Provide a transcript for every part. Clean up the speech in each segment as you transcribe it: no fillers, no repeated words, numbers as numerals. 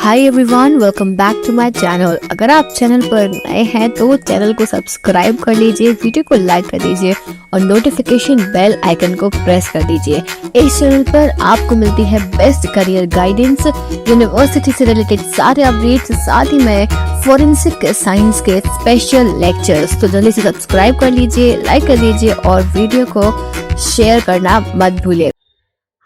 Hi everyone, welcome back to my channel. अगर आप channel पर नए हैं तो चैनल को सब्सक्राइब कर लीजिए, वीडियो को लाइक कर दीजिए और नोटिफिकेशन बेल आइकन को प्रेस कर दीजिए। इस चैनल पर आपको मिलती है बेस्ट करियर गाइडेंस, यूनिवर्सिटी से रिलेटेड सारे अपडेट्स, साथ ही में फोरेंसिक साइंस के स्पेशल लेक्चर्स। तो जल्दी से सब्सक्राइब कर लीजिए, लाइक कर दीजिए और वीडियो को शेयर करना मत भूलिए।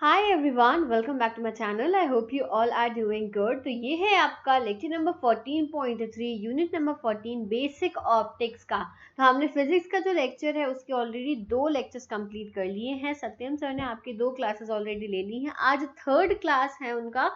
Hi everyone, welcome back to my channel. I hope you all are doing good. तो ये है आपका lecture number 14.3, unit number 14, basic optics का। तो हमने फिजिक्स का जो लेक्चर है उसके ऑलरेडी 2 लेक्चर्स कंप्लीट कर लिए हैं। सत्यम सर ने आपकी 2 क्लासेस ऑलरेडी ले ली हैं, आज थर्ड क्लास है उनका।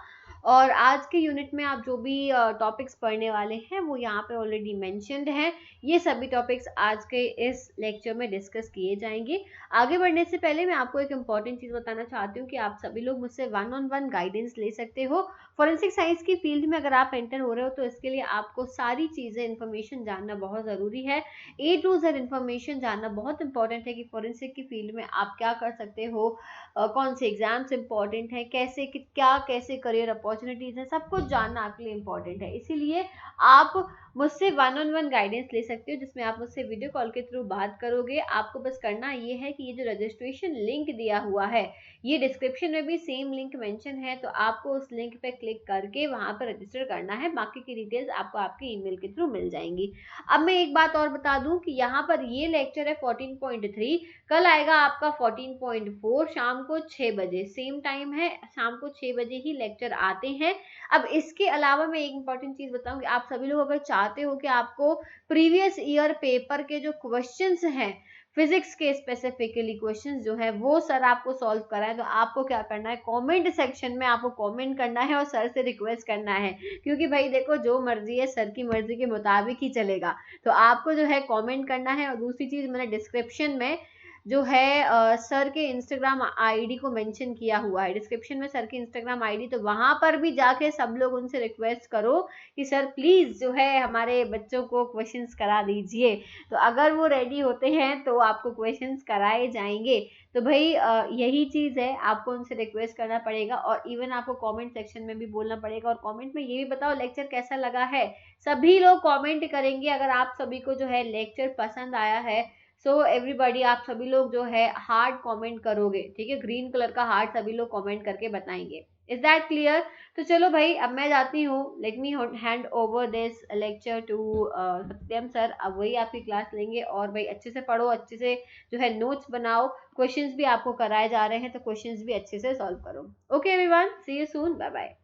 और आज के यूनिट में आप जो भी टॉपिक्स पढ़ने वाले हैं वो यहाँ पे ऑलरेडी मेंशन्ड हैं। ये सभी टॉपिक्स आज के इस लेक्चर में डिस्कस किए जाएंगे। आगे बढ़ने से पहले मैं आपको एक इम्पॉर्टेंट चीज़ बताना चाहती हूँ कि आप सभी लोग मुझसे 1-on-1 गाइडेंस ले सकते हो। फॉरेंसिक साइंस की फील्ड में अगर आप एंटर हो रहे हो तो इसके लिए आपको सारी चीज़ें इन्फॉर्मेशन जानना बहुत ज़रूरी है। A to Z इन्फॉर्मेशन जानना बहुत इंपॉर्टेंट है कि फॉरेंसिक की फील्ड में आप क्या कर सकते हो, कौन से एग्जाम्स इंपॉर्टेंट हैं, कैसे करियर अपॉर्चुनिटीज़ हैं, सब कुछ जानना आपके लिए इंपॉर्टेंट है। इसीलिए आप मुझसे 1-on-1 गाइडेंस ले सकते हो, जिसमें आप मुझसे वीडियो कॉल के थ्रू बात करोगे। आपको बस करना ये है कि ये जो रजिस्ट्रेशन लिंक दिया हुआ है, ये डिस्क्रिप्शन में भी सेम लिंक मेंशन है, तो आपको उस लिंक पे क्लिक करके वहां पर रजिस्टर करना है। बाकी की डिटेल्स आपको आपके ईमेल के थ्रू मिल जाएंगी। अब मैं एक बात और बता दूं कि यहाँ पर ये लेक्चर है 14.3, कल आएगा आपका 14.4 शाम को 6 बजे, सेम टाइम है, शाम को 6 बजे ही लेक्चर आते हैं। अब इसके अलावा मैं एक इंपॉर्टेंट चीज बताऊंगी, आप सभी लोग अगर चाहते हो कि आपको प्रीवियस ईयर पेपर के जो क्वेश्चंस हैं, फिजिक्स के स्पेसिफिकली क्वेश्चंस जो है वो सर आपको सॉल्व कराए, तो आपको क्या करना है, कमेंट सेक्शन में आपको कमेंट करना है और सर से रिक्वेस्ट करना है। क्योंकि भाई देखो, जो मर्जी है सर की मर्जी के मुताबिक ही चलेगा, तो आपको जो है कमेंट करना है। और दूसरी चीज, मैंने डिस्क्रिप्शन में जो है सर के इंस्टाग्राम आईडी को मेंशन किया हुआ है, डिस्क्रिप्शन में सर की इंस्टाग्राम आईडी, तो वहां पर भी जाके सब लोग उनसे रिक्वेस्ट करो कि सर प्लीज जो है हमारे बच्चों को क्वेश्चंस करा दीजिए। तो अगर वो रेडी होते हैं तो आपको क्वेश्चंस कराए जाएंगे। तो भाई यही चीज है, आपको उनसे रिक्वेस्ट करना पड़ेगा और इवन आपको कमेंट सेक्शन में भी बोलना पड़ेगा। और कमेंट में ये भी बताओ लेक्चर कैसा लगा है। सभी लोग कमेंट करेंगे। अगर आप सभी को जो है लेक्चर पसंद आया है, सो एवरीबॉडी, आप सभी लोग जो है हार्ट कमेंट करोगे, ठीक है, ग्रीन कलर का हार्ट सभी लोग कमेंट करके बताएंगे। Is that clear? तो चलो भाई, अब मैं जाती हूँ। Let me hand over this lecture to Satyam sir. अब वही आपकी क्लास लेंगे और भाई अच्छे से पढ़ो, अच्छे से जो है नोट्स बनाओ, क्वेश्चंस भी आपको कराए जा रहे हैं तो क्वेश्चंस भी अच्छे से सॉल्व करो। Okay everyone, see you soon, bye bye.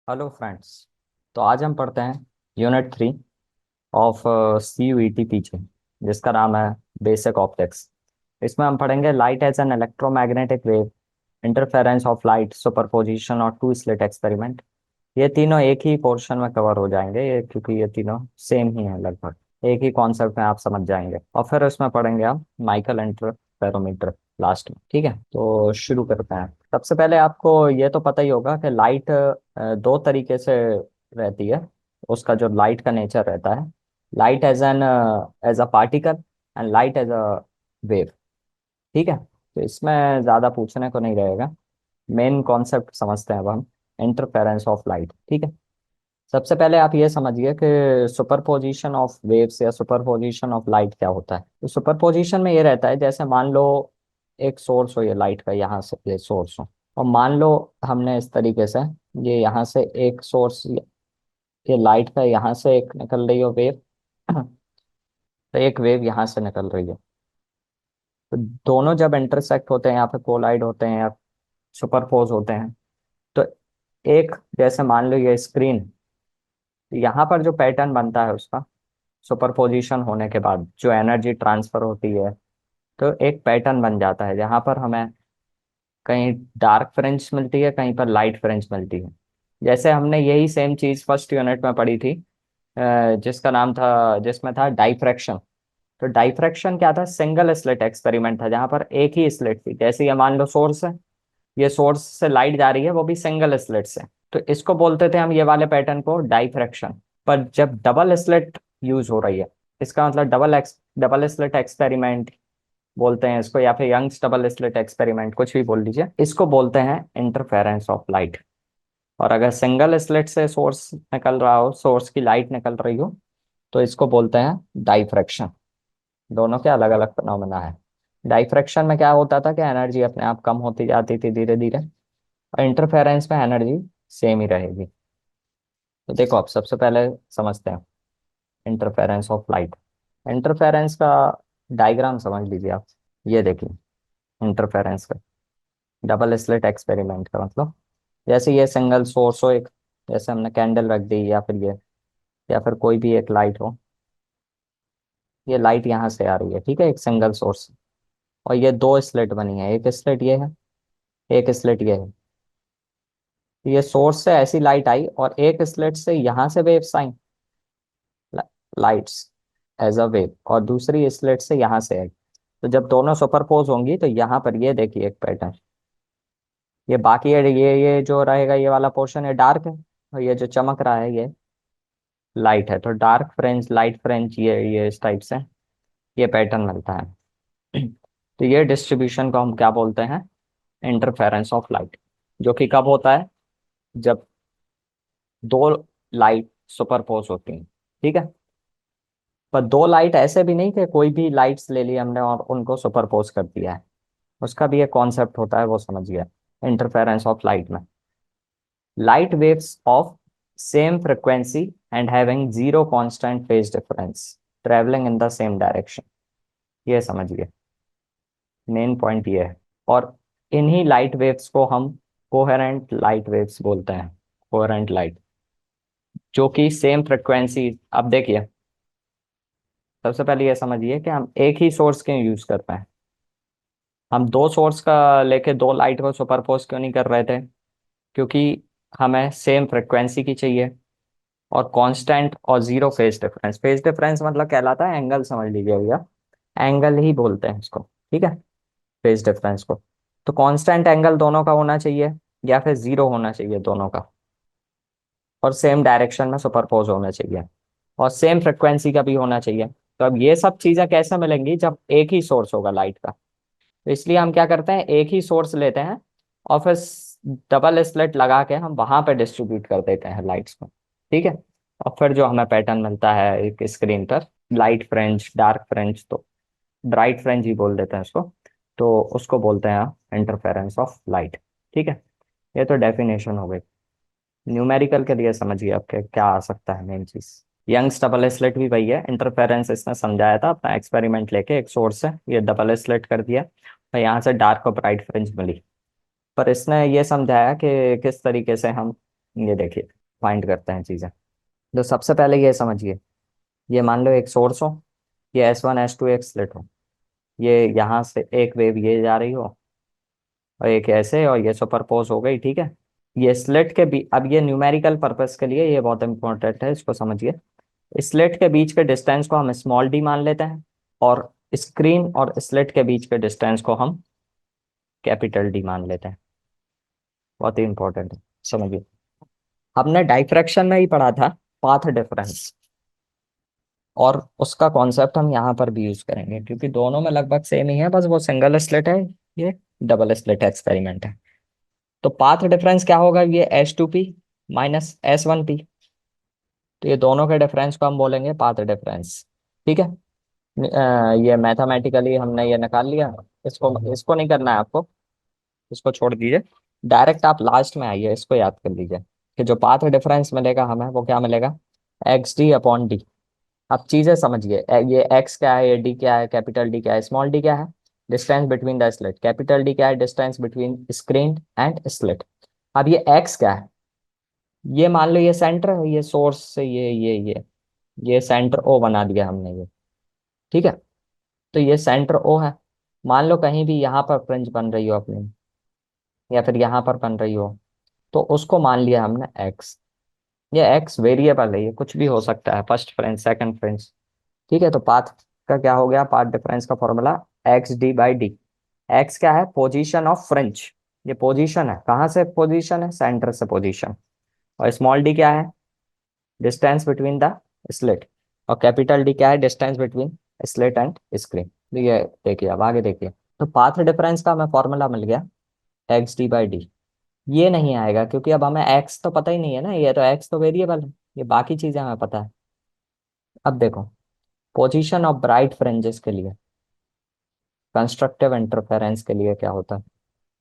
Hello friends. तो आज हम पढ़ते हैं यूनिट 3 ऑफ CUET पीछे, जिसका नाम है बेसिक ऑप्टिक्स। इसमें हम पढ़ेंगे light as an electromagnetic wave, interference of light, superposition और टू स्लिट एक्सपेरिमेंट। ये तीनों एक ही पोर्शन में कवर हो जाएंगे, ये क्योंकि ये तीनों सेम ही हैं, लगभग एक ही कॉन्सेप्ट में आप समझ जाएंगे। और फिर उसमें पढ़ेंगे हम माइकल इंटरफेरोमीटर लास्ट में। ठीक है, तो शुरू करते हैं। सबसे पहले आपको ये तो पता ही होगा कि लाइट दो तरीके से रहती है। उसका जो लाइट का नेचर रहता है, light as a particle and light as a wave. ठीक है, तो इसमें ज़्यादा पूछने को नहीं रहेगा। मेन कॉन्सेप्ट समझते हैं अब हम, इंटरफेरेंस ऑफ लाइट। ठीक है, सबसे पहले आप ये समझिए कि सुपरपोजिशन ऑफ वेव्स या सुपरपोजिशन ऑफ लाइट क्या होता है। तो सुपरपोजिशन में ये रहता है, जैसे मान लो एक सोर्स हो, ये लाइट का, यहाँ से ये सोर्स हो, और मान लो हमने इस तरीके से, ये यहाँ से एक सोर्स, ये लाइट का यहाँ से एक निकल रही हो वेव, तो एक वेव यहाँ से निकल रही है। तो दोनों जब इंटरसेक्ट होते हैं, यहाँ पे कोलाइड होते हैं या सुपरपोज होते हैं, तो एक, जैसे मान लो ये स्क्रीन, यहाँ पर जो पैटर्न बनता है उसका, सुपरपोजिशन होने के बाद जो एनर्जी ट्रांसफर होती है, तो एक पैटर्न बन जाता है जहाँ पर हमें कहीं डार्क फ्रिंज मिलती है, कहीं पर लाइट फ्रिंज मिलती है। जैसे हमने यही सेम चीज फर्स्ट यूनिट में पढ़ी थी, जिसका नाम था, जिसमें था डाइफ्रैक्शन। तो डाइफ्रैक्शन क्या था? सिंगल स्लिट एक्सपेरिमेंट था, जहाँ पर एक ही स्लिट थी। जैसे ये मान लो सोर्स है, ये सोर्स से लाइट जा रही है, वो भी सिंगल स्लिट से, तो इसको बोलते थे हम, ये वाले पैटर्न को, डाइफ्रैक्शन। पर जब डबल स्लिट यूज हो रही है, इसका मतलब डबल स्लिट एक्सपेरिमेंट बोलते हैं इसको, या फिर यंग्स डबल स्लिट एक्सपेरिमेंट, कुछ भी बोल लीजिए, इसको बोलते हैं इंटरफेरेंस ऑफ लाइट। और अगर सिंगल स्लिट से सोर्स निकल रहा हो, सोर्स की लाइट निकल रही हो, तो इसको बोलते हैं डाइफ्रैक्शन। दोनों के अलग अलग फिनोमेना है। डाइफ्रैक्शन में क्या होता था कि एनर्जी अपने आप कम होती जाती थी धीरे धीरे, और इंटरफेरेंस में एनर्जी सेम ही रहेगी। तो देखो, अब सबसे पहले समझते हैं इंटरफेरेंस ऑफ लाइट। इंटरफेरेंस का डायग्राम समझ लीजिए आप। ये देखिए इंटरफेरेंस का डबल स्लिट एक्सपेरिमेंट का मतलब, जैसे ये सिंगल सोर्स हो एक, जैसे हमने कैंडल रख दी, या फिर ये, या फिर कोई भी एक लाइट हो। ये लाइट यहाँ से आ रही है, ठीक है, एक सिंगल सोर्स। और ये दो स्लिट बनी है, एक स्लिट ये है, एक स्लिट ये है। तो ये सोर्स से ऐसी लाइट आई, और एक स्लिट से यहाँ से वेव्स आई, लाइट्स एज अ वेव, और दूसरी स्लिट से यहाँ से आई। तो जब दोनों सुपरपोज होंगी तो यहाँ पर ये देखिए एक पैटर्न। ये बाकी है, ये जो रहेगा, ये वाला पोर्शन है डार्क है, और ये जो चमक रहा है ये लाइट है। तो डार्क फ्रेंच, लाइट फ्रेंच, ये इस टाइप से ये पैटर्न मिलता है। तो ये डिस्ट्रीब्यूशन को हम क्या बोलते हैं? Interference of light. जो कि कब होता है? जब दो लाइट सुपरपोज होती हैं, ठीक है। पर दो लाइट ऐसे भी नहीं कि कोई भी लाइट्स ले ली हमने और उनको सुपरपोज कर दिया है। उसका भी एक कॉन्सेप्ट होता है, वो समझिए इंटरफेरेंस ऑफ लाइट में। Light waves of same frequency and having zero constant phase difference travelling in the same direction, ये समझिए, मेन पॉइंट ये है। और इन्हीं लाइट वेव्स को हम कोहेरेंट लाइट वेव्स बोलते हैं। कोहेरेंट लाइट, जो कि सेम फ्रिक्वेंसी। अब देखिए, सबसे पहले ये समझिए कि हम एक ही सोर्स क्यों यूज कर पाए। हम दो सोर्स का लेके दो लाइट को सुपरपोज क्यों नहीं कर रहे थे? क्योंकि हमें सेम फ्रिक्वेंसी की चाहिए, और कांस्टेंट और zero phase difference. Phase difference मतलब कहलाता है एंगल, समझ लीजिए भैया, एंगल ही बोलते हैं इसको, ठीक है, फेज डिफरेंस को। तो कांस्टेंट एंगल दोनों का होना चाहिए, या फिर जीरो होना चाहिए दोनों का, और सेम डायरेक्शन में सुपरपोज होना चाहिए, और सेम फ्रिक्वेंसी का भी होना चाहिए। तो अब ये सब चीजें कैसे मिलेंगी? जब एक ही सोर्स होगा लाइट का। तो इसलिए हम क्या करते हैं, एक ही सोर्स लेते हैं, और फिर डबल स्लिट लगा के हम वहां पे डिस्ट्रीब्यूट कर देते हैं लाइट्स को, ठीक है। और फिर जो हमें पैटर्न मिलता है एक स्क्रीन पर, लाइट फ्रेंच, डार्क फ्रेंच, तो ब्राइट फ्रेंच ही बोल देते हैं उसको, तो उसको बोलते हैं इंटरफेरेंस ऑफ लाइट, ठीक है। ये तो डेफिनेशन हो गई। न्यूमेरिकल के लिए समझिए आपके क्या आ सकता है मेन चीज। यंग्स डबल स्लिट भी वही है, इंटरफेरेंस इसने समझाया था अपना एक्सपेरिमेंट लेके, एक सोर्स से ये डबल स्लिट कर दिया, और यहाँ से डार्क और ब्राइट फ्रिंज मिली। पर इसने ये समझाया कि किस तरीके से हम, ये देखिए, फाइंड करते हैं चीजें। तो सबसे पहले ये समझिए, ये मान लो एक सोर्स हो, ये S1 S2 एक स्लिट हो, ये यहाँ से एक वेव ये जा रही हो, और एक ऐसे, और ये सुपरपोज हो गई, ठीक है। ये स्लिट के भी, अब ये न्यूमेरिकल पर्पस के लिए ये बहुत इंपॉर्टेंट है, इसको समझिए। स्लिट के बीच के डिस्टेंस को हम स्मॉल डी मान लेते हैं, और स्क्रीन और स्लिट के बीच के डिस्टेंस को हम कैपिटल डी मान लेते हैं। बहुत ही इंपॉर्टेंट है, समझिए। हमने डाइफ्रैक्शन में ही पढ़ा था पाथ डिफरेंस, और उसका कॉन्सेप्ट हम यहाँ पर भी यूज करेंगे, क्योंकि दोनों में लगभग सेम ही है, बस वो सिंगल स्लिट है, ये डबल स्लिट एक्सपेरिमेंट है। तो पाथ डिफरेंस क्या होगा? ये H2P माइनस S1P। तो ये दोनों के डिफरेंस को हम बोलेंगे पाथ डिफरेंस, ठीक है। ये मैथमेटिकली हमने ये निकाल लिया। इसको इसको नहीं करना है आपको, इसको छोड़ दीजिए, डायरेक्ट आप लास्ट में आइए, इसको याद कर लीजिए कि जो पाथ डिफरेंस मिलेगा हमें, वो क्या मिलेगा? XD/D। अब चीजें समझिए, ये x क्या है, ये d क्या है, कैपिटल D क्या है, स्मॉल d क्या है? Distance between the slit. Capital D क्या है? Distance between screen and slit. अब ये x क्या है? ये मान लो ये सेंटर है, ये सोर्स से ये सेंटर O बना दिया हमने ये, ठीक है। तो ये सेंटर O है। मान लो कहीं भी यहाँ पर फ्रिंज बन रही हो अपनी, या फिर यहाँ पर बन रही हो, तो उसको मान लिया हमने x। ये x वेरिएबल है, ये कुछ भी हो सकता है, फर्स्ट फ्रेंच, सेकंड फ्रेंच, ठीक है। तो पाथ का क्या हो गया? पाथ डिफरेंस का फॉर्मूला XD/D। x क्या है? Position of French. ये पोजीशन है, कहाँ से पोजीशन है? सेंटर से पोजीशन। और स्मॉल d क्या है? Distance between the slit. और कैपिटल D क्या है? Distance between slit and screen. तो ये देखिए, अब आगे देखिए। तो पाथ डिफरेंस का हमें फॉर्मूला मिल गया XD/D। ये नहीं आएगा क्योंकि अब हमें एक्स तो पता ही नहीं है ना, ये तो एक्स तो वेरिएबल है, ये बाकी चीजें हमें पता है। अब देखो, पोजीशन ऑफ ब्राइट फ्रिंजेस के लिए, कंस्ट्रक्टिव इंटरफेरेंस के लिए क्या होता है,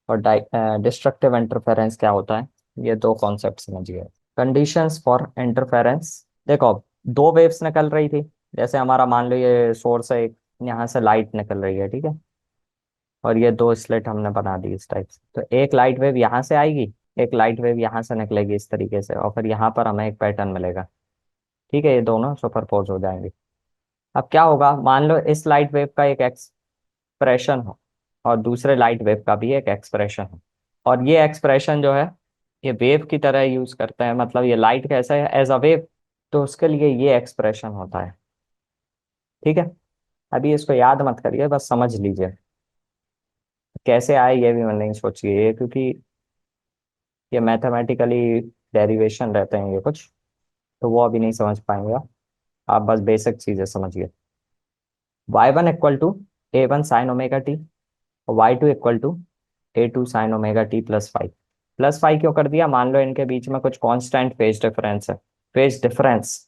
और डिस्ट्रक्टिव इंटरफेरेंस क्या होता है, ये दो कॉन्सेप्ट समझिए। कंडीशंस फॉर इंटरफेरेंस, देखो अब दो वेव्स निकल रही थी, जैसे हमारा मान लो ये सोर्स है एक, यहाँ से लाइट निकल रही है, ठीक है, और ये दो स्लिट हमने बना दी इस टाइप से, तो एक लाइट वेव यहाँ से आएगी, एक लाइट वेव यहाँ से निकलेगी इस तरीके से, और फिर यहाँ पर हमें एक पैटर्न मिलेगा, ठीक है, ये दोनों सुपरपोज हो जाएंगे। अब क्या होगा, मान लो इस लाइट वेव का एक एक्सप्रेशन हो, और दूसरे लाइट वेव का भी एक एक्सप्रेशन हो, और ये एक्सप्रेशन जो है ये वेव की तरह यूज करते हैं, मतलब ये लाइट कैसा है एज अ वेव, तो उसके लिए ये एक्सप्रेशन होता है, ठीक है। अभी इसको याद मत करिए, बस समझ लीजिए कैसे आए, ये भी मैंने नहीं सोचिए ये, क्योंकि ये मैथमेटिकली डेरिवेशन रहते हैं ये कुछ, तो वो अभी नहीं समझ पाएंगे आप बस बेसिक चीजें समझिए। y1 equal to a1 sine omega t, और y2 equal to a2 sine omega T plus five क्यों कर दिया, मान लो इनके बीच में कुछ कांस्टेंट फेज डिफरेंस है, फेज डिफरेंस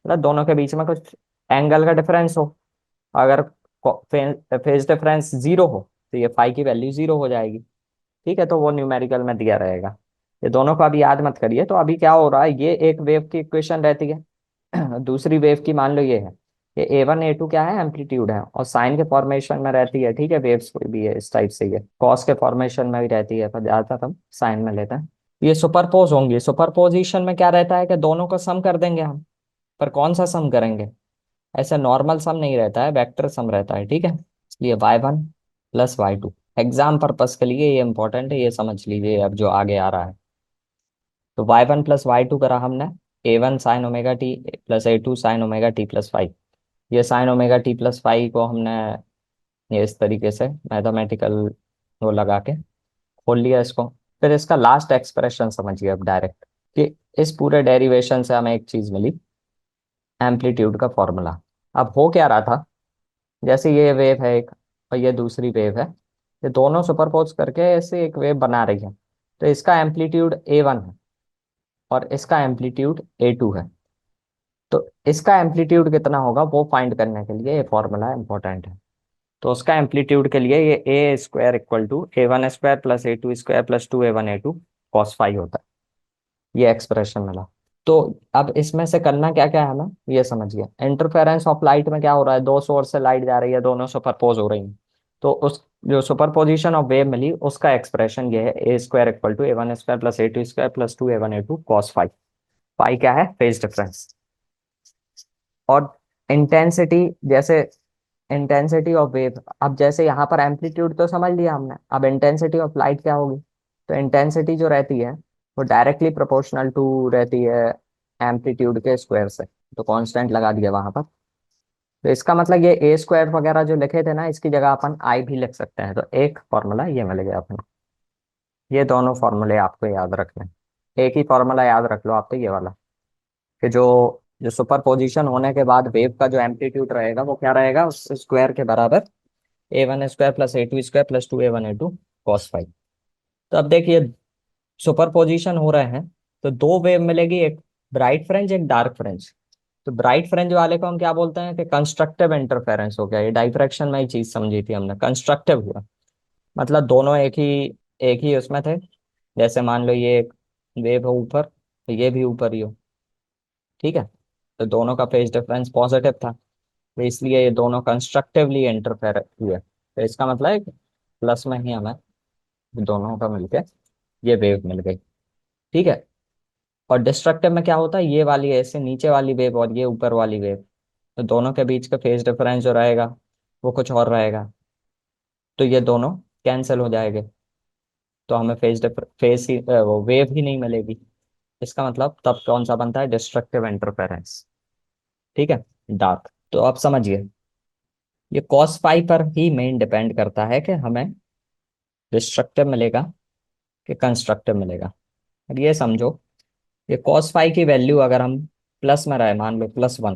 मतलब दोनों के बीच में कुछ एंगल का डिफरेंस हो, अगर फेज डिफरेंस जीरो हो तो ये फाई की वैल्यू जीरो हो जाएगी, ठीक है, तो वो न्यूमेरिकल में दिया रहेगा। ये दोनों को अभी याद मत करिए, तो अभी क्या हो रहा है, ये एक वेव की इक्वेशन रहती है दूसरी वेव की मान लो ये है, ये A1 A2 क्या है, एम्पलीट्यूड है, और साइन के फॉर्मेशन में रहती है, ठीक है, वेव्स कोई भी है इस टाइप से, ये कॉस के फॉर्मेशन में भी रहती है, पर ज्यादातर हम साइन में लेते हैं। ये सुपरपोज होंगी, सुपरपोजिशन में क्या रहता है कि दोनों का सम कर देंगे हम, पर कौन सा सम करेंगे, ऐसा नॉर्मल सम नहीं रहता है, वेक्टर सम रहता है, ठीक है, इसलिए y1 plus y2, exam purpose के लिए ये इंपॉर्टेंट है, ये समझ लीजिए अब जो आगे आ रहा है। तो y1 प्लस वाई टू करा हमने, a1 sine omega T plus a2 sine omega T plus phi, ये sine omega T plus phi को हमने ये इस तरीके से मैथमेटिकल वो लगा के खोल लिया इसको। फिर इसका लास्ट एक्सप्रेशन समझिए अब डायरेक्ट, कि इस पूरे डेरिवेशन से हमें एक चीज मिली, एम्पलीट्यूड का फॉर्मूला। अब हो क्या रहा था, जैसे ये वेव है एक, और ये दूसरी वेव है, ये दोनों सुपरपोज करके ऐसे एक वेव बना रही है, तो इसका एम्पलीट्यूड A1 है और इसका एम्पलीट्यूड A2 है, तो इसका एम्पलीट्यूड कितना होगा वो फाइंड करने के लिए ये फॉर्मूला इंपॉर्टेंट है। तो उसका एम्पलीट्यूड के लिए ये A square equal to A1 square plus A2 square plus 2A1 A2 cos phi होता है, ये एक्सप्रेशन मिला। तो अब इसमें से करना क्या क्या है हमें ये समझिए, इंटरफेरेंस ऑफ लाइट में क्या हो रहा है, दो सोर्स से लाइट जा रही है, दोनों सुपरपोज हो रही हैं, तो उस जो सुपरपोजिशन ऑफ वेव मिली उसका एक्सप्रेशन ये है, A square equal to A1 square plus A2 square plus 2A1 A2 cos phi. Phi क्या है, फेज डिफरेंस। और इंटेंसिटी, जैसे इंटेंसिटी ऑफ वेव, अब जैसे यहाँ पर एम्पलीट्यूड तो समझ लिया हमने, अब इंटेंसिटी ऑफ लाइट क्या होगी, तो इंटेंसिटी जो रहती है वो डायरेक्टली प्रोपोर्शनल टू रहती है एम्पलीट्यूड के स्क्वायर से, तो कांस्टेंट लगा दिया वहां पर। तो इसका मतलब ये ए स्क्वायर वगैरह जो लिखे थे ना, इसकी जगह अपन आई भी लिख सकते हैं, तो एक फॉर्मूला ये मिल गया अपन को। ये दोनों फॉर्मूले आपको याद रखने, एक ही फॉर्मूला याद रख लो आप, तो ये वाला, कि जो जो सुपर पोजिशन होने के बाद वेव का जो एम्पलीट्यूड रहेगा वो क्या रहेगा, उस स्क्वायर के बराबर A1 square plus A2 square plus 2A1 A2 cos five. तो अब देखिए सुपर पोजिशन हो रहे हैं, तो दो वेव मिलेगी, एक ब्राइट फ्रिंज एक डार्क फ्रिंज। तो ब्राइट फ्रिंज वाले को हम क्या बोलते हैं कि कंस्ट्रक्टिव इंटरफेरेंस हो गया, ये डाइफ्रैक्शन में ही चीज समझी थी हमने, कंस्ट्रक्टिव हुआ, मतलब दोनों एक ही उसमें थे, जैसे मान लो ये एक वेव हो ऊपर, तो ये भी ऊपर ही हो, ठीक है, तो दोनों का फेज डिफरेंस पॉजिटिव था, तो इसलिए ये दोनों कंस्ट्रक्टिवली इंटरफेयर हुए, तो इसका मतलब है कि प्लस में ही हमें दोनों का मिलके ये वेव मिल गई, ठीक है। और डिस्ट्रक्टिव में क्या होता है, ये वाली ऐसे नीचे वाली वेव और ये ऊपर वाली वेव, तो दोनों के बीच का फेज डिफरेंस जो रहेगा वो कुछ और रहेगा, तो ये दोनों कैंसिल हो जाएंगे, तो हमें फेज ही वो वेव ही नहीं मिलेगी। इसका मतलब तब कौन सा बनता है, डिस्ट्रक्टिव इंटरफेरेंस, ठीक है, डार्क। तो आप समझिए ये कॉस फाई पर ही मेन डिपेंड करता है कि हमें डिस्ट्रक्टिव मिलेगा कि कंस्ट्रक्टिव मिलेगा। अब ये समझो, ये कॉस फाई की वैल्यू अगर हम प्लस में रहे, मान लो +1,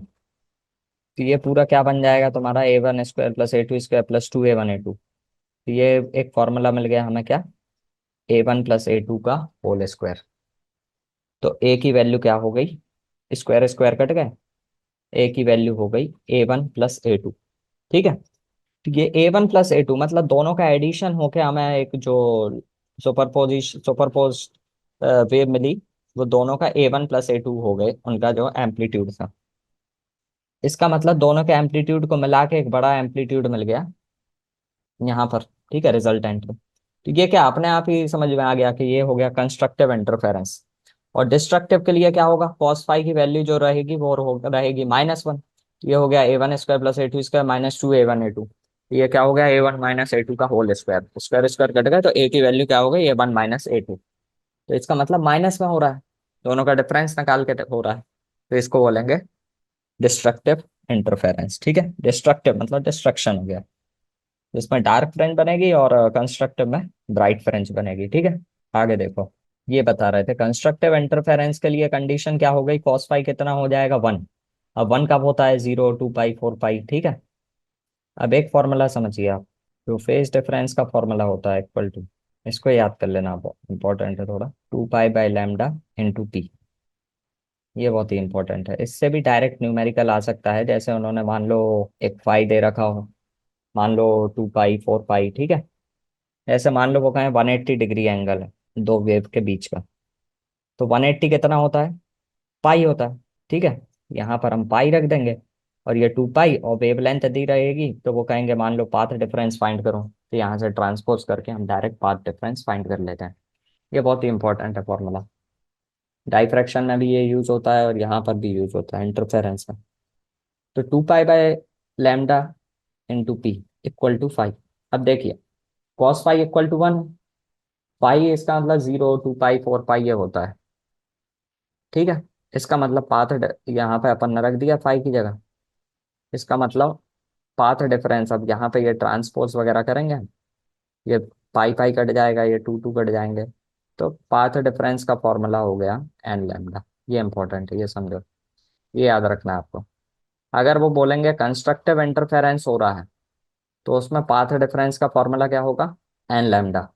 तो ये पूरा क्या बन जाएगा तुम्हारा, A1 square plus A2 square plus 2A1 A2, तो ये एक फॉर्मूला मिल गया हमें क्या, A1 प्लस A2 का होल स्क्वायर। तो ए की वैल्यू क्या हो गई, स्क्वायर स्क्वायर कट गए, ए की वैल्यू हो गई A1 प्लस A2। ठीक है, तो ये A1 प्लस A2 मतलब दोनों का एडिशन होके हमें एक जो सुपरपोज वेव मिली, वो दोनों का A1 प्लस A2 हो गए, उनका जो एम्पलीट्यूड था। इसका मतलब दोनों के एम्पलीट्यूड को मिला के एक बड़ा एम्पलीट्यूड मिल गया यहाँ पर। ठीक है, रिजल्टेंट में। तो ये क्या अपने आप ही समझ में आ गया कि ये हो गया कंस्ट्रक्टिव इंटरफेरेंस। और डिस्ट्रक्टिव के लिए क्या होगा, कॉस फाई की वैल्यू जो रहेगी वो रहेगी -1। ये हो गया A1 square plus A2 square -2 A1 A2। ये क्या हो गया, A1 - A2 का whole square, square square cut गया, तो ए की वैल्यू क्या हो गई, A1 - A2। तो इसका मतलब माइनस में हो रहा है, दोनों का डिफरेंस निकाल के हो रहा है। तो इसको बोलेंगे डिस्ट्रक्टिव इंटरफेरेंस। ठीक है, डिस्ट्रक्टिव मतलब डिस्ट्रक्शन हो गया, जिसमें डार्क फ्रिंज बनेगी और कंस्ट्रक्टिव में ब्राइट फ्रिंज बनेगी। ठीक है, आगे देखो, ये बता रहे थे कंस्ट्रक्टिव इंटरफेरेंस के लिए कंडीशन क्या हो गई, कॉस फाई कितना हो जाएगा 1। अब 1 कब होता है, 0, 2 पाई, 4 पाई। ठीक है, अब एक फॉर्मूला समझिए आप, जो फेज डिफरेंस का फॉर्मूला होता है इक्वल टू, इसको याद कर लेना, इंपॉर्टेंट है थोड़ा, 2 पाई/λ × p। ये बहुत ही इंपॉर्टेंट है, इससे भी डायरेक्ट न्यूमेरिकल आ सकता है, जैसे उन्होंने मान लो एक फाई दे रखा हो, मान लो 2 पाई, 4 पाई। ठीक है, ऐसे मान लो वो कहें 180 डिग्री एंगल है दो वेव के बीच का, तो 180 कितना होता है, पाई होता है। ठीक है, यहाँ पर हम पाई रख देंगे, और ये 2 पाई और वेव लेंथ दी रहेगी, तो वो कहेंगे मान लो पाथ डिफरेंस फाइंड करो, तो यहाँ से ट्रांसपोज करके हम डायरेक्ट पाथ डिफरेंस फाइंड कर लेते हैं। ये बहुत ही इंपॉर्टेंट है फॉर्मूला, डाइफ्रैक्शन में भी ये यूज होता है और यहाँ पर भी यूज होता है इंटरफेरेंस में। तो 2 पाई/λ × p = 5। अब देखिए, कॉस फाई = 1, पाई इसका मतलब 0, 2 पाई, 4 पाई ये होता है। ठीक है, इसका मतलब यहाँ पे अपन ने रख दिया फाई की जगह। इसका मतलब पाथ डिफरेंस, अब यहाँ पे ये ट्रांसपोज वगैरह करेंगे, ये पाई पाई कट जाएगा, ये 2 2 कट जाएंगे, तो पाथ डिफरेंस का फॉर्मूला हो गया n λ। ये इंपॉर्टेंट है, ये समझो, ये याद रखना है आपको। अगर वो बोलेंगे कंस्ट्रक्टिव इंटरफेरेंस हो रहा है, तो उसमें पाथ डिफरेंस का फॉर्मूला क्या होगा, n λ।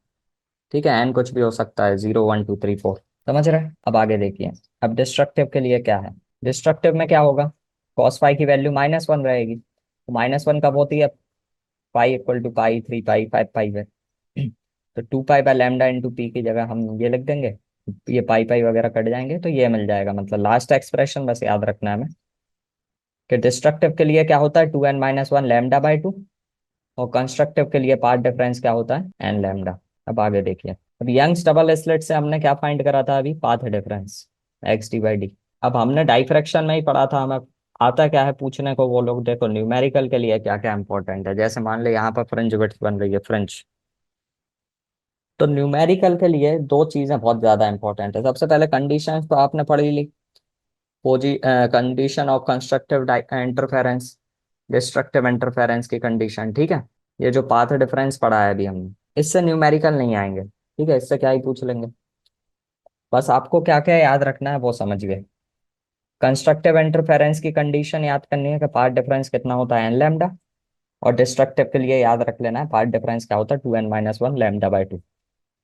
ठीक है, एन कुछ भी हो सकता है, 0, 1, 2, 3, 4। समझ रहे हैं, अब आगे देखिए। अब डिस्ट्रक्टिव के लिए क्या है, डिस्ट्रक्टिव में क्या होगा, कॉस फाई की वैल्यू -1 रहेगी, तो -1 कब होती है, पाई = पाई, 3 पाई, 5 पाई है। तो 2 पाई/λ × p की जगह हम ये लिख देंगे, ये पाई पाई वगैरह कट जाएंगे, तो ये मिल जाएगा। मतलब लास्ट एक्सप्रेशन बस याद रखना है हमें, कि डिस्ट्रक्टिव के लिए क्या होता है, 2n - 1 λ/2, और कंस्ट्रक्टिव के लिए पार्ट डिफरेंस क्या होता है, n λ। अब आगे देखिए, अब यंग्स डबल स्लिट से हमने क्या फाइंड करा था अभी, पाथ डिफरेंस x/d/d। अब हमने डाइफ्रैक्शन में ही पढ़ा था, हमें आता क्या है पूछने को, वो लोग देखो न्यूमेरिकल के लिए क्या क्या इंपॉर्टेंट है। जैसे मान ले यहाँ पर फ्रिंज विड्थ बन रही है, फ्रिंज, तो न्यूमेरिकल के लिए दो चीजें बहुत ज्यादा इंपॉर्टेंट है। सबसे पहले कंडीशंस तो आपने पढ़ी ली, condition of constructive interference, destructive interference की कंडीशन। ठीक है, ये जो पाथ डिफरेंस पढ़ा है अभी हमने, इससे न्यूमेरिकल नहीं आएंगे। ठीक है, इससे क्या ही पूछ लेंगे, बस आपको क्या क्या याद रखना है वो समझ गए। कंस्ट्रक्टिव इंटरफेरेंस की कंडीशन याद करनी है कि पाथ डिफरेंस कितना होता है, n λ, और डिस्ट्रक्टिव के लिए याद रख लेना है पाथ डिफरेंस क्या होता है, 2n - 1 λ/2।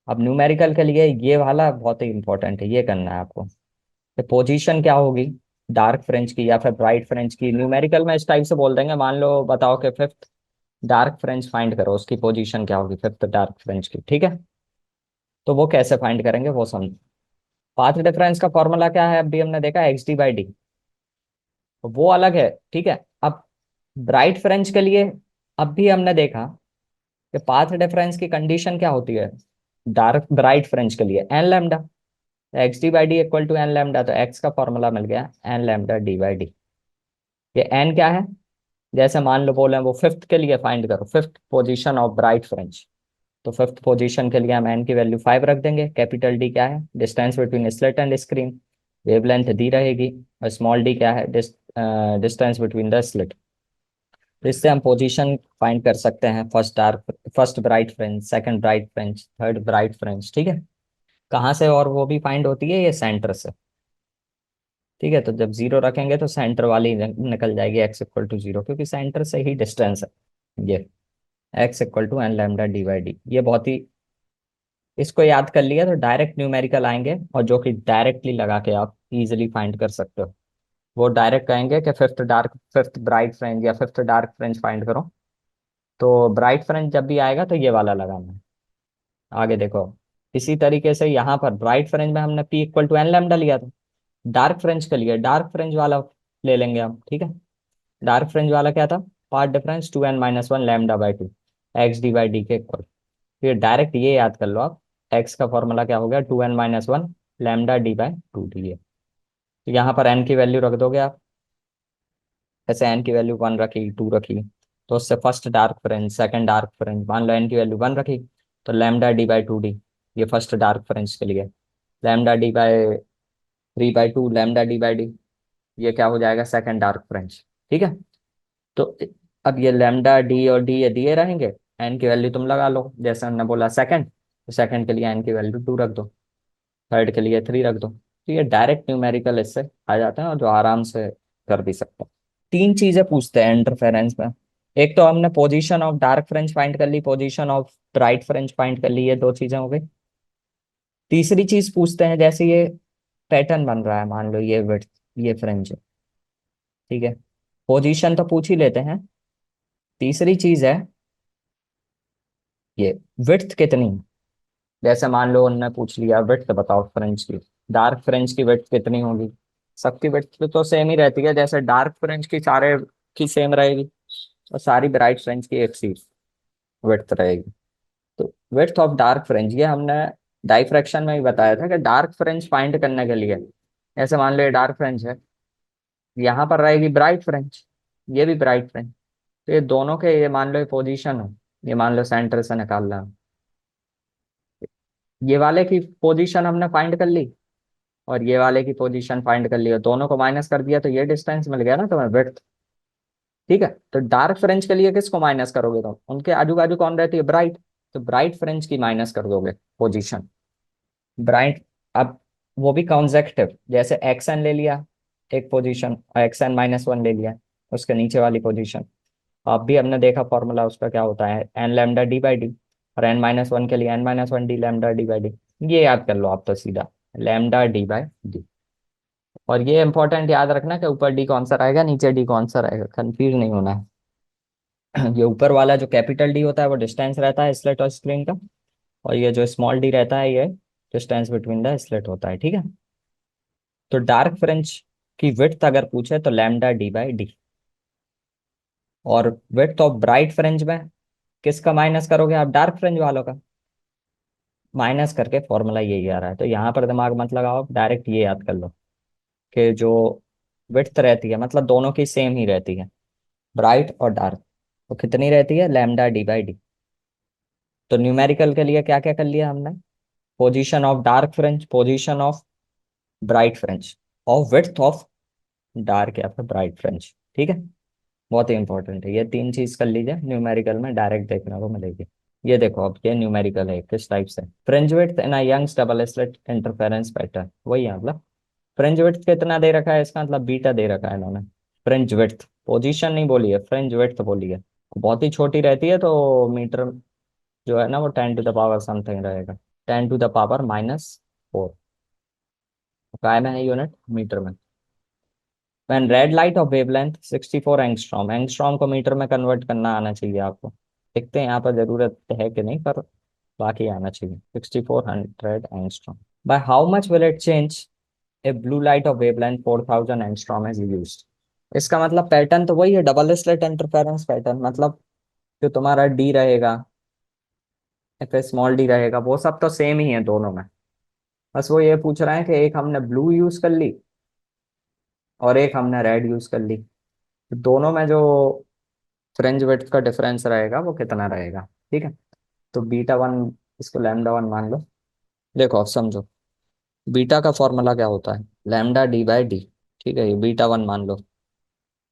अब न्यूमेरिकल के लिए ये वाला बहुत ही इंपॉर्टेंट है, ये करना है आपको। तो पोजीशन क्या होगी डार्क फ्रेंच की या फिर ब्राइट फ्रेंच की, न्यूमेरिकल में इस टाइप से बोल देंगे, मान लो बताओ कि फिफ्थ डार्क फ्रेंच फाइंड करो, उसकी पोजीशन क्या होगी फिफ्थ डार्क फ्रेंच की। ठीक है, तो वो कैसे फाइंड करेंगे वो समझो। पाथ डिफरेंस का फॉर्मूला क्या है, अब भी हमने देखा x/d/d, तो वो अलग है। ठीक है, अब ब्राइट फ्रेंच के लिए अब भी हमने देखा कि पाथ डिफरेंस की कंडीशन क्या होती है डार्क ब्राइट फ्रेंच के लिए, n λ। x/d/d = n λ, तो x का फॉर्मूला मिल गया n λ/d/d। ये n क्या है, जैसे मान लो बोले वो फिफ्थ के लिए फाइंड करो, fifth position of bright French, तो फिफ्थ पोजीशन के लिए हम n की वैल्यू 5 रख देंगे। कैपिटल D क्या है, distance between slit and screen, wavelength दी रहेगी, और स्मॉल d क्या है, डिस्टेंस बिटवीन द स्लिट। तो इससे हम पोजीशन फाइंड कर सकते हैं, first bright French, second bright French, third bright French. ठीक है, कहाँ से, और वो भी फाइंड होती है ये सेंटर से। ठीक है, तो जब 0 रखेंगे तो सेंटर वाली निकल जाएगी, x = 0, क्योंकि सेंटर से ही डिस्टेंस है ये, x = n λ/d। ये बहुत ही इसको याद कर लिया तो डायरेक्ट न्यूमेरिकल आएंगे, और जो कि डायरेक्टली लगा के आप इजीली फाइंड कर सकते हो। वो डायरेक्ट कहेंगे कि फिफ्थ ब्राइट फ्रेंज या फिफ्थ डार्क फ्रेंज फाइंड करो। तो ब्राइट फ्रेंज जब भी आएगा तो ये वाला लगाना है। आगे देखो, इसी तरीके से यहाँ पर ब्राइट फ्रेंज में हमने P equal to n lambda लिया था। डार्क फ्रेंच के लिए डार्क फ्रेंच वाला ले लेंगे हम, ठीक है। डार्क फ्रेंच वाला क्या था? Path difference 2n-1 lambda by two, x D by D के इक्वल। फिर डायरेक्ट ये याद कर लो आप, एक्स का फॉर्मूला क्या हो गया? 2n-1 lambda D by two D है। तो यहाँ पर एन की वैल्यू रख दोगे आप, ऐसे एन की वैल्यू 1 रखी, 2 रखी, तो उससे first dark French, second dark French, मान लो एन की वैल्यू 1 रखी, तो lambda D by two D, ये फर्स्ट डार्क फ्रेंच के लिए। Lambda D by 3/2 lambda D by D, ये क्या हो जाएगा? सेकंड डार्क फ्रेंच, ठीक है। तो अब ये लैम्डा डी और डी ये दिए रहेंगे, एन की वैल्यू तुम लगा लो, जैसे हमने बोला सेकंड, तो सेकंड के लिए एन की वैल्यू 2 रख दो, थर्ड के लिए 3 रख दो। तो ये डायरेक्ट न्यूमेरिकल इससे आ जाते हैं, और जो आराम से कर भी सकते हैं। तीन चीजें पूछते हैं इंटरफेरेंस में। एक तो हमने position of dark fringe find कर ली, position of bright fringe find कर ली, ये दो चीजें हो गई। तीसरी चीज पूछते हैं, जैसे ये पैटर्न बन रहा है, मान लो ये विड्थ, ये फ्रेंच है, ठीक है। पोजीशन तो पूछ ही लेते हैं। तीसरी चीज है ये विड्थ कितनी है। जैसे मान लो उनने पूछ लिया विड्थ बताओ फ्रेंच की, डार्क फ्रेंच की विड्थ कितनी होगी? सबकी विड्थ तो सेम ही रहती है, जैसे डार्क फ्रेंच की सारे की सेम रहेगी, और सारी ब्राइट फ्रेंच की एक सी विड्थ रहेगी। तो विड्थ ऑफ डार्क फ्रेंच, ये हमने डाइफ्रैक्शन में ही बताया था कि डार्क फ्रेंच फाइंड करने के लिए, ऐसे मान लो ये डार्क फ्रेंच है, यहाँ पर रहेगी ब्राइट फ्रेंच, ये भी ब्राइट फ्रेंच, तो ये दोनों के, ये मान लो ये पोजीशन हो, ये मान लो सेंटर से निकालना है। ये वाले की पोजीशन हमने फाइंड कर ली, और ये वाले की पोजीशन फाइंड कर ली, और दोनों को माइनस कर दिया, तो ये डिस्टेंस मिल गया ना तुम्हें, विड्थ, ठीक है। तो डार्क फ्रेंच के लिए किसको माइनस करोगे तुम? उनके आजू बाजू कौन रहती है? ब्राइट। तो ब्राइट फ्रेंच की माइनस कर दोगे पोजीशन, ब्राइट। अब वो भी कॉन्जेक्टिव, जैसे एक्स एन ले लिया एक पोजीशन, और XN-1 ले लिया उसके नीचे वाली पोजीशन। अब भी हमने देखा फॉर्मूला उसका क्या होता है, n lambda D by D, और n-1 के लिए n-1 D lambda D by D. ये याद कर लो आप तो सीधा, लैम्डा डी बाई डी। और ये इंपॉर्टेंट याद रखना कि ऊपर डी कौन सा रहेगा, नीचे डी कौन सा रहेगा, कंफ्यूज नहीं होना है। ये ऊपर वाला जो कैपिटल डी होता है वो डिस्टेंस रहता है स्लिट और स्क्रीन का, और ये जो स्मॉल डी रहता है ये डिस्टेंस बिटवीन द स्लिट होता है, ठीक है। तो डार्क फ्रेंच की विड्थ अगर पूछे तो लैम्डा डी बाई डी, और विड्थ ऑफ ब्राइट फ्रेंच में किसका माइनस करोगे आप? डार्क फ्रेंच वालों का माइनस करके फॉर्मूला यही आ रहा है। तो यहाँ पर दिमाग मत लगाओ, डायरेक्ट ये याद कर लो कि जो विड्थ रहती है, मतलब दोनों की सेम ही रहती है, ब्राइट और डार्क, तो कितनी रहती है? Lambda D by D. तो न्यूमेरिकल के लिए क्या क्या कर लिया हमने? Position of dark French, position of bright French, और विड्थ ऑफ डार्क या फिर ब्राइट फ्रेंच, ठीक है। बहुत ही इंपॉर्टेंट है, ये तीन चीज कर लीजिए, न्यूमेरिकल में डायरेक्ट देखने को मिलेगी। ये देखो अब ये न्यूमेरिकल है किस टाइप से, fringe width in a Young's double slit interference pattern, वही है मतलब। फ्रिंज विड्थ कितना दे रखा है, इसका मतलब बीटा दे रखा है इन्होंने। फ्रिंज विड्थ, पोजीशन नहीं बोली है, फ्रिंज विड्थ बोली है। बहुत ही छोटी रहती है तो मीटर जो है ना वो 10 टू द पावर समथिंग रहेगा, 10 टू द पावर -4। काय में है यूनिट? मीटर में। When red light of wavelength 64 angstrom, angstrom को मीटर में कन्वर्ट करना आना चाहिए आपको। देखते हैं यहाँ पर जरूरत है कि नहीं, पर बाकी आना चाहिए। 6400 angstrom, by how much will it change A blue light of wavelength 4000 angstrom is used. इसका मतलब पैटर्न तो वही है, डबल स्लिट इंटरफेरेंस पैटर्न, मतलब जो तुम्हारा डी रहेगा या फिर स्मॉल डी रहेगा वो सब तो सेम ही है दोनों में। बस वो ये पूछ रहे हैं कि एक हमने ब्लू यूज कर ली और एक हमने रेड यूज कर ली, तो दोनों में जो फ्रिंज विड्थ का डिफरेंस रहेगा वो कितना रहेगा, ठीक है। तो बीटा 1, इसको लैम्डा 1 मान लो। देखो अब समझो, बीटा का फॉर्मूला क्या होता है? लैम्डा डी बाई डी, ठीक है। ये बीटा 1 मान लो,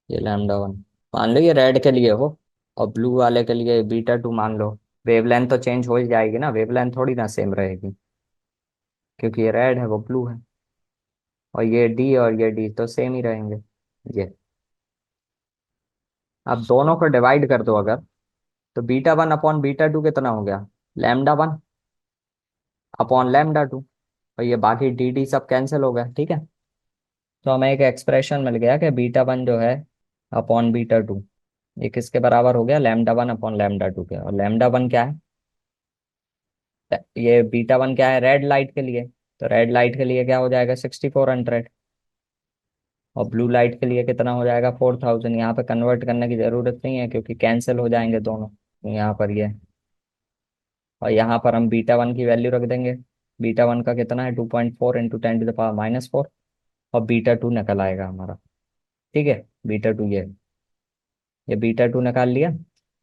ये लैम्डा 1 मान लो, ये रेड के लिए हो, और ब्लू वाले के लिए बीटा 2 मान लो। वेवलेंथ तो चेंज हो ही जाएगी ना, वेवलेंथ थोड़ी ना सेम रहेगी, क्योंकि ये रेड है वो ब्लू है, और ये डी तो सेम ही रहेंगे। ये अब दोनों को डिवाइड कर दो अगर, तो बीटा 1 अपॉन बीटा 2 कितना हो गया? लैम्डा 1। अपॉन लैम्डा टू, और ये बाकी डी डी सब कैंसिल हो गया, ठीक है। तो हमें एक एक्सप्रेशन मिल गया कि बीटा वन जो है अपॉन बीटा टू, ये किसके बराबर हो गया, lambda one upon lambda two के। और लैम्डा वन क्या है, ये बीटा वन क्या है, रेड लाइट के लिए, तो रेड लाइट के लिए क्या हो जाएगा 6400, और ब्लू लाइट के लिए कितना हो जाएगा 4000। यहाँ पे कन्वर्ट करने की जरूरत नहीं है क्योंकि कैंसिल हो जाएंगे दोनों, यहाँ पर ये, और यहाँ पर हम बीटा वन की वैल्यू रख देंगे। बीटा वन का कितना है 2.4 इंटू 10⁻⁻4, और बीटा टू निकल आएगा हमारा, ठीक है। बीटा टू ये बीटा टू निकाल लिया।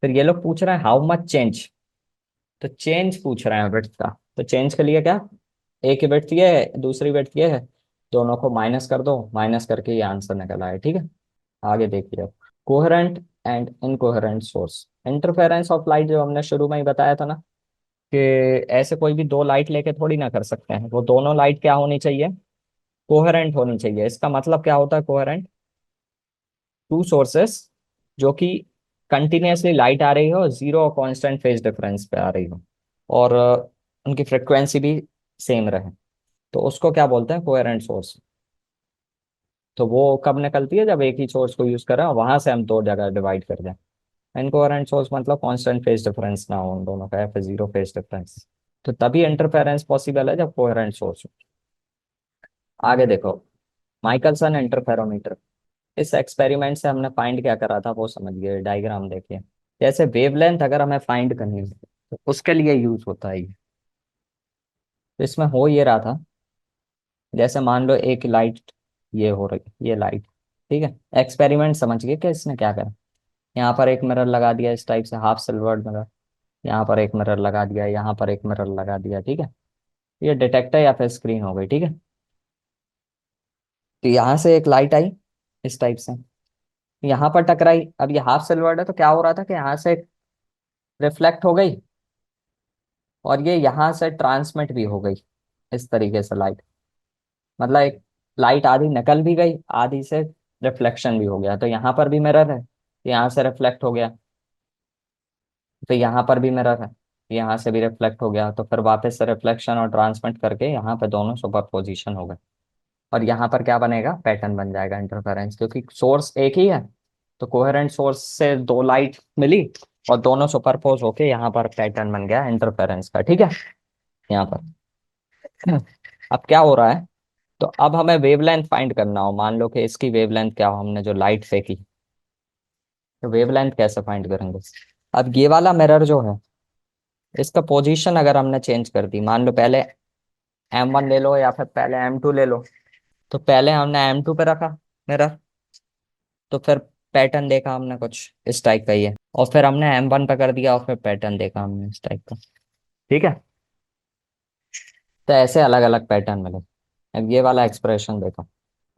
फिर ये लोग पूछ रहे हैं हाउ मच चेंज, तो चेंज पूछ रहे हैं विड्थ का। तो चेंज के लिए क्या, एक की विड्थ ये है, दूसरी विड्थ ये है, दोनों को माइनस कर दो, माइनस करके ये आंसर निकल आए, ठीक है। आगे देखिए अब, coherent and incoherent source. Interference of light जो हमने शुरू में ही बताया था ना, कि ऐसे कोई भी दो लाइट लेके थोड़ी ना कर सकते हैं, वो दोनों लाइट क्या होनी चाहिए, कोहेरेंट होनी चाहिए। इसका मतलब क्या होता है कोहेरेंट, टू सोर्सेस जो कि कंटिन्यूअसली लाइट आ रही हो, जीरो और कांस्टेंट फेज डिफरेंस पे आ रही हो, और उनकी फ्रिक्वेंसी भी सेम रहे, तो उसको क्या बोलते हैं, कोहेरेंट सोर्स। तो वो कब निकलती है, जब एक ही सोर्स को यूज करें और वहां से हम दो जगह डिवाइड कर दें। इनकोहेरेंट सोर्स मतलब कांस्टेंट फेज डिफरेंस ना हो उन दोनों का, या फिर जीरो फेज डिफरेंस, तो तभी इंटरफेरेंस पॉसिबल है जब कोहेरेंट सोर्स हो। आगे देखो, माइकलसन इंटरफेरोमीटर। इस एक्सपेरिमेंट से हमने फाइंड क्या करा था वो समझ गए, डायग्राम देखिए। जैसे वेवलेंथ अगर हमें फाइंड करनी है तो उसके लिए यूज होता है ये। तो इसमें हो ये रहा था, जैसे मान लो एक लाइट ये हो रही, ये लाइट, ठीक है। एक्सपेरिमेंट समझ गए कि इसने क्या करा, यहाँ पर एक मिरर लगा दिया इस टाइप से, हाफ सिल्वर्ड मिरर, यहाँ पर एक मिरर लगा दिया, यहाँ पर एक मिरर लगा दिया, ठीक है। ये डिटेक्टर या फिर स्क्रीन हो गई, ठीक है। तो यहाँ से एक लाइट आई इस टाइप से, यहाँ पर टकराई। अब ये हाफ सिल्वर्ड है तो क्या हो रहा था कि यहाँ से रिफ्लेक्ट हो गई, और ये यहाँ से ट्रांसमिट भी हो गई इस तरीके से लाइट। मतलब एक लाइट आधी निकल भी गई, आधी से रिफ्लेक्शन भी हो गया। तो यहाँ पर भी मिरर है, यहाँ से रिफ्लेक्ट हो गया, तो यहाँ पर भी मिरर है, यहाँ से भी रिफ्लेक्ट हो गया, तो फिर वापस से रिफ्लेक्शन और ट्रांसमिट करके यहाँ पे दोनों सुपर पोजिशन हो गए। और यहाँ पर क्या बनेगा, पैटर्न बन जाएगा इंटरफेरेंस, क्योंकि सोर्स एक ही है। तो कोहेरेंट सोर्स से दो लाइट मिली और दोनों सुपरपोज होके यहाँ पर पैटर्न बन गया इंटरफेरेंस का, ठीक है। यहाँ पर अब क्या हो रहा है, तो अब हमें वेवलेंथ फाइंड करना हो, मान लो कि इसकी वेवलेंथ क्या हो, हमने जो लाइट फेंकी, तो वेवलेंथ कैसे फाइंड करेंगे। अब ये वाला मिरर जो है, इसका पोजीशन अगर हमने चेंज कर दी, मान लो पहले M1 ले लो या फिर पहले M2 ले लो, तो पहले हमने M2 पे रखा मिरर, तो फिर पैटर्न देखा हमने कुछ इस टाइप का ही है, और फिर हमने M1 पे कर दिया और फिर पैटर्न देखा हमने इस टाइप का, ठीक है। तो ऐसे अलग अलग पैटर्न मिले। अब ये वाला एक्सप्रेशन देखो,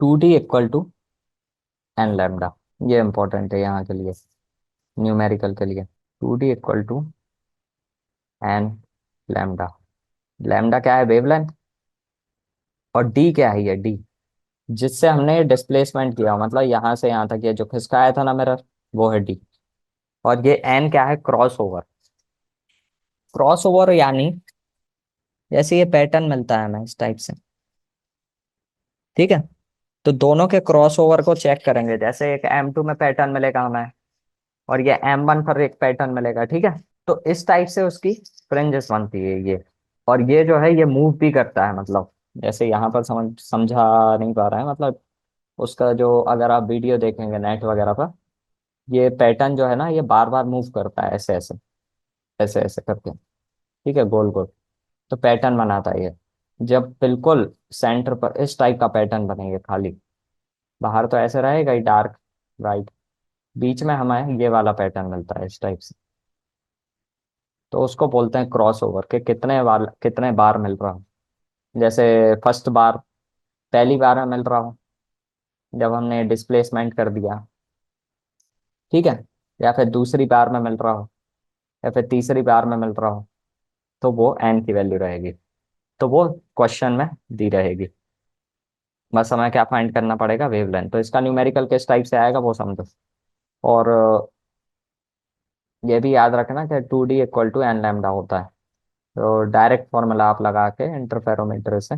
2D = n λ, ये इंपॉर्टेंट है यहाँ के लिए, न्यूमेरिकल के लिए। 2D = n λ, लैम्डा क्या है, वेवलेंथ, और डी क्या है, ये डी जिससे हमने डिस्प्लेसमेंट किया, मतलब यहाँ से यहाँ तक ये जो खिसकाया था ना मिरर, वो है डी। और ये एन क्या है, क्रॉस ओवर। क्रॉस ओवर यानी जैसे ये पैटर्न मिलता है हमें इस टाइप से, ठीक है। तो दोनों के क्रॉस ओवर को चेक करेंगे, जैसे एक M2 में पैटर्न मिलेगा हमें, और ये M1 पर एक पैटर्न मिलेगा, ठीक है। तो इस टाइप से उसकी फ्रिंजेस बनती है ये, और ये जो है ये मूव भी करता है, मतलब जैसे यहाँ पर समझा नहीं पा रहा है, मतलब उसका जो अगर आप वीडियो देखेंगे नेट वगैरह पर, ये पैटर्न जो है ना ये बार बार मूव करता है, ऐसे ऐसे ऐसे ऐसे करके, ठीक है, गोल गोल। तो पैटर्न बनाता है ये, जब बिल्कुल सेंटर पर इस टाइप का पैटर्न बनेगा खाली, बाहर तो ऐसे रहेगा ही डार्क राइट, बीच में हमें ये वाला पैटर्न मिलता है इस टाइप से, तो उसको बोलते हैं क्रॉस ओवर, के कितने बार मिल रहा हो। जैसे फर्स्ट बार पहली बार में मिल रहा हो जब हमने डिस्प्लेसमेंट कर दिया, ठीक है, या फिर दूसरी बार में मिल रहा हो, या फिर तीसरी बार में मिल रहा हो, तो वो एन की वैल्यू रहेगी, तो वो क्वेश्चन में दी रहेगी। बस हमें क्या फाइंड करना पड़ेगा, वेवलेंथ। तो इसका न्यूमेरिकल किस टाइप से आएगा वो समझो। और ये भी याद रखना कि 2D = n λ होता है, तो डायरेक्ट फॉर्मूला आप लगा के इंटरफेरोमीटर से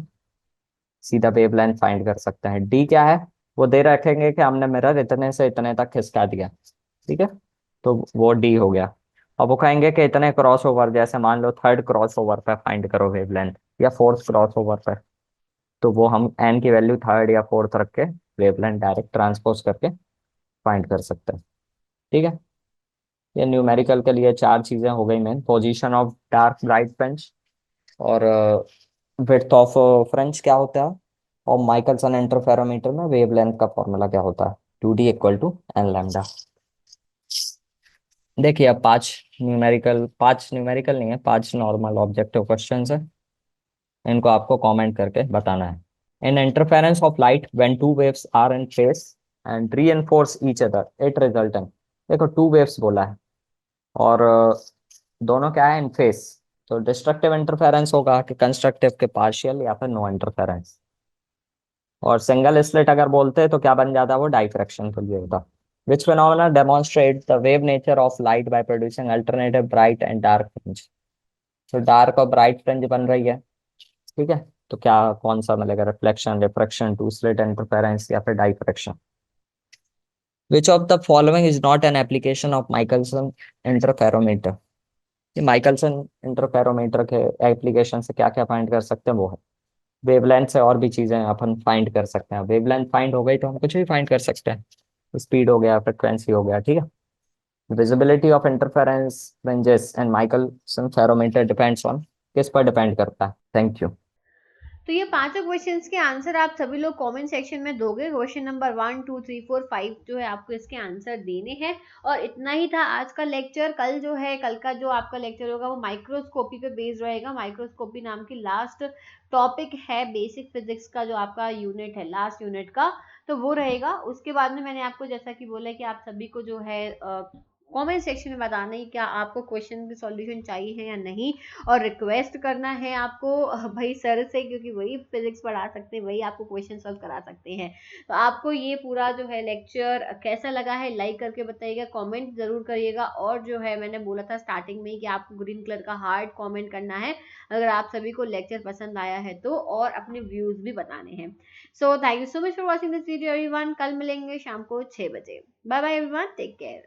सीधा वेवलेंथ फाइंड कर सकते हैं। डी क्या है, वो दे रखेंगे कि हमने मिरर इतने से इतने तक खिसका दिया, ठीक है, तो वो डी हो गया। अब वो कहेंगे कि इतने क्रॉस ओवर, जैसे मान लो थर्ड क्रॉस ओवर पे फाइंड करो वेवलेंथ, या फोर्थ क्रॉस ओवर पे, तो वो हम एन की वैल्यू थर्ड या फोर्थ रख के वेवलेंथ डायरेक्ट ट्रांसपोज करके फाइंड कर सकते हैं, ठीक है। ये न्यूमेरिकल के लिए चार चीजें हो गई main, position of dark bright fringe, और विड्थ ऑफ फ्रिंज क्या होता है, और माइकलसन इंटरफेरोमीटर में वेवलेंथ का फॉर्मूला क्या होता है, 2D equal to n lambda. देखिए अब पांच न्यूमेरिकल नहीं है, पांच नॉर्मल ऑब्जेक्टिव क्वेश्चंस है, इनको आपको कमेंट करके बताना है। In interference of light when two waves are in phase and reinforce each other it result in, देखो टू वेव्स बोला है, और दोनों क्या है, इन फेस, तो डिस्ट्रक्टिव इंटरफेरेंस होगा कि कंस्ट्रक्टिव के पार्शियल या फिर नो इंटरफेरेंस। और सिंगल स्लिट अगर बोलते हैं तो क्या बन जाता है, वो डाइफ्रैक्शन के लिए होता। Which phenomena demonstrate the wave nature of light by producing alternative bright and dark fringe, तो डार्क और ब्राइट फ्रिंज बन रही है, ठीक है, तो क्या कौन सा मिलेगा, reflection, refraction, two slit interference या फिर diffraction. Which of the following is not an application of Michelson interferometer, ये माइकलसन इंटरफेरोमीटर के एप्लीकेशन से क्या क्या फाइंड कर सकते हैं, वो है वेवलेंथ से और भी चीजें अपन फाइंड कर सकते हैं। वेवलेंथ फाइंड हो गई तो हम कुछ भी फाइंड कर सकते हैं, स्पीड हो गया, फ्रिक्वेंसी हो गया, ठीक है। Visibility of interference fringes and Michelson spherometer depends on, किस पर डिपेंड करता है। Thank you. तो ये पांचों क्वेश्चंस के आंसर आप सभी लोग कमेंट सेक्शन में दोगे। क्वेश्चन नंबर 1 2 3 4 5 जो है आपको इसके आंसर देने हैं। और इतना ही था आज का लेक्चर। कल जो है, कल का जो आपका लेक्चर होगा वो माइक्रोस्कोपी पे बेस्ड रहेगा। माइक्रोस्कोपी नाम की लास्ट टॉपिक है बेसिक फिजिक्स का, जो आपका यूनिट है लास्ट यूनिट का, तो वो रहेगा। उसके बाद में मैंने आपको जैसा कि बोला कि आप सभी को जो है कमेंट सेक्शन में बताना है क्या आपको क्वेश्चन की सॉल्यूशन चाहिए है या नहीं, और रिक्वेस्ट करना है आपको भाई सर से, क्योंकि वही फिजिक्स पढ़ा सकते हैं, वही आपको क्वेश्चन सॉल्व करा सकते हैं। तो आपको ये पूरा जो है लेक्चर कैसा लगा है लाइक करके बताइएगा, कमेंट जरूर करिएगा। और जो है मैंने बोला था स्टार्टिंग में कि आपको ग्रीन कलर का हार्ट कमेंट करना है अगर आप सभी को लेक्चर पसंद आया है तो, और अपने व्यूज भी बताने हैं। So thank you so much for watching this video everyone. कल मिलेंगे शाम को 6 बजे। Bye bye everyone, take care.